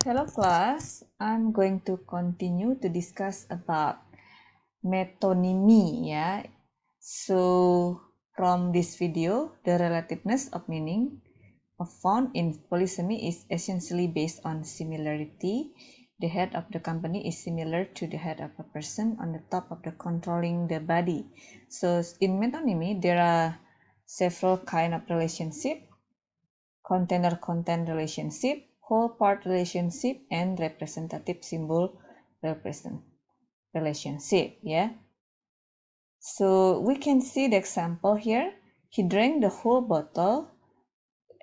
Hello class, I'm going to continue to discuss about metonymy ya. So from this video, the relativeness of meaning found in polysemy is essentially based on similarity. The head of the company is similar to the head of a person on the top of the controlling the body. So in metonymy, there are several kind of relationship: container-content relationship, whole part relationship, and representative symbol relationship. Yeah. So we can see the example here. He drank the whole bottle.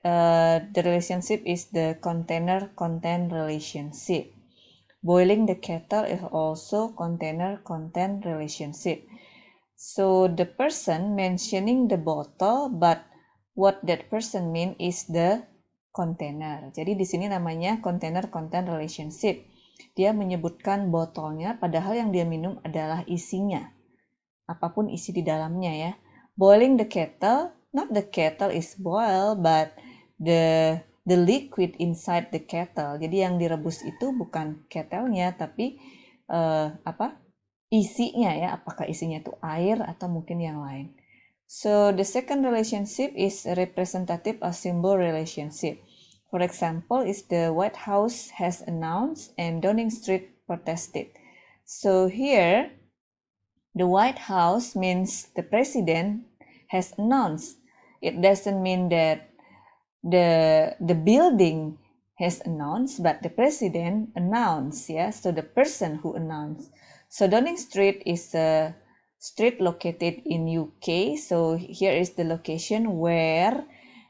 The relationship is the container-content relationship. Boiling the kettle is also container-content relationship. So the person mentioning the bottle, but what that person mean is the container. Jadi di sini namanya container-content relationship. Dia menyebutkan botolnya, padahal yang dia minum adalah isinya. Apapun isi di dalamnya ya. Boiling the kettle, not the kettle is boiled, but the liquid inside the kettle. Jadi yang direbus itu bukan ketelnya, tapi isinya ya, apakah isinya itu air atau mungkin yang lain. So the second relationship is a representative or symbol relationship. For example, is the White House has announced and Downing Street protested. So here, the White House means the president has announced. It doesn't mean that the building has announced, but the president announced, yeah. So the person who announced. So Downing Street is a street located in UK. So here is the location where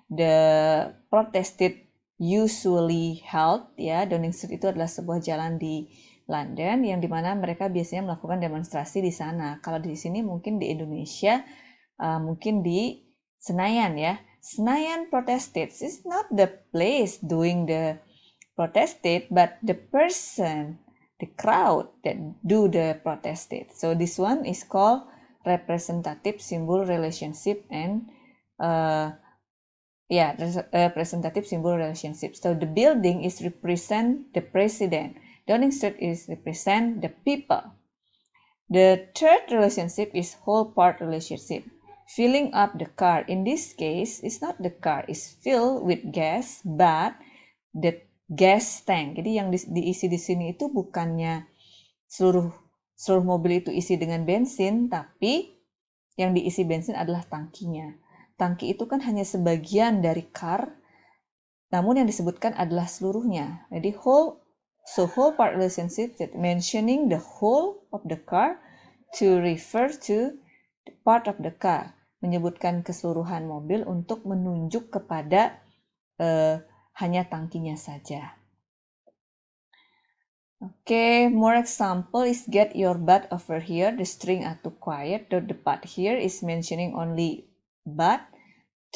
the protested usually held, ya. Downing Street itu adalah sebuah jalan di London yang dimana mereka biasanya melakukan demonstrasi di sana. Kalau di sini mungkin di Indonesia, mungkin di Senayan ya. Senayan protested is not the place doing the protested, but the person, the crowd that do the protested. So this one is called representative symbol relationship and representative symbol relationship. So the building is represent the president. Downing Street is represent the people. The third relationship is whole part relationship. Filling up the car. In this case, it's not the car is filled with gas, but the gas tank. Jadi yang diisi di sini itu bukannya seluruh mobil itu isi dengan bensin, tapi yang diisi bensin adalah tangkinya. Tangki itu kan hanya sebagian dari car, namun yang disebutkan adalah seluruhnya. Jadi whole part relationship that mentioning the whole of the car to refer to the part of the car, menyebutkan keseluruhan mobil untuk menunjuk kepada hanya tangkinya saja. Okay, more example is get your butt over here. The string are too quiet. The butt here is mentioning only butt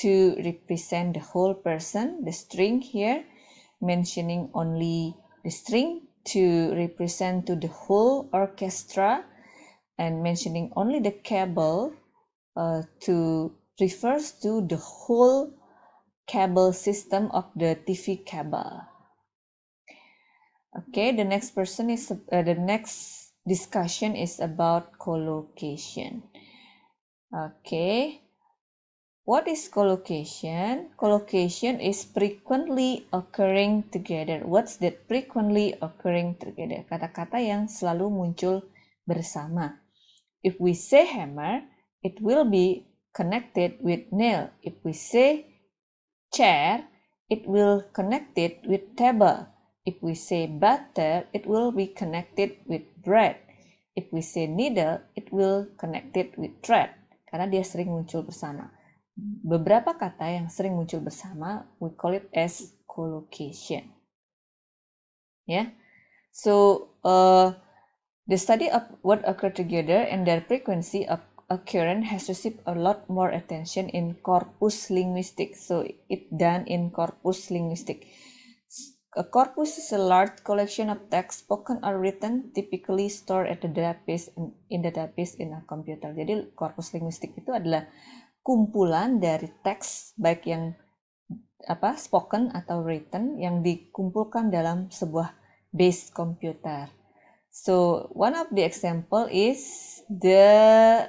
to represent the whole person. The string here mentioning only the string to represent to the whole orchestra, and mentioning only the cable to refers to the whole cable system of the TV cable. Okay, the next discussion is about collocation. Okay, what is collocation? Collocation is frequently occurring together. What's that frequently occurring together? Kata-kata yang selalu muncul bersama. If we say hammer, it will be connected with nail. If we say chair, it will connected with table. If we say butter, it will be connected with bread. If we say needle, it will connected with thread. Karena dia sering muncul bersama. Beberapa kata yang sering muncul bersama, we call it as collocation. Yeah. So the study of what occur together and their frequency of occurrence has received a lot more attention in corpus linguistics. So it done in corpus linguistics. A corpus is a large collection of text spoken or written, typically stored at the database in a computer. Jadi korpus linguistik itu adalah kumpulan dari teks baik yang spoken atau written yang dikumpulkan dalam sebuah based computer. So one of the example is the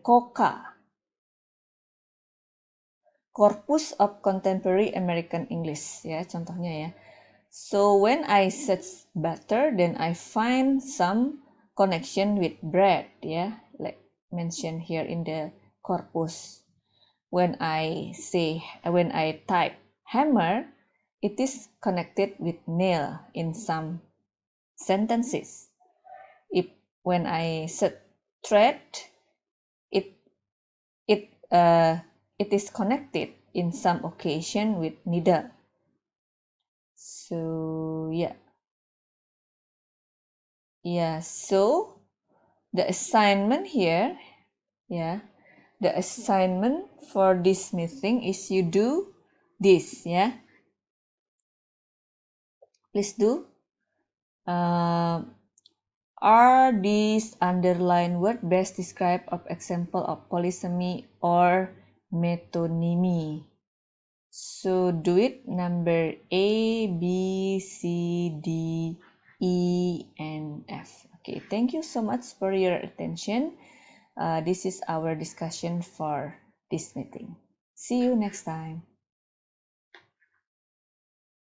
COCA, Corpus of Contemporary American English, ya contohnya ya. So when I search butter, then I find some connection with bread, ya, like mentioned here in the corpus. When I type hammer, it is connected with nail in some sentences. When I search thread, it it uh, it is connected in some occasion with needle. So so the assignment here, the assignment for this meeting is you do this, please do. Are these underlined words best describe of example of polysemy or metonymy? So do it number A, B, C, D, E, and F. Okay, thank you so much for your attention. This is our discussion for this meeting. See you next time.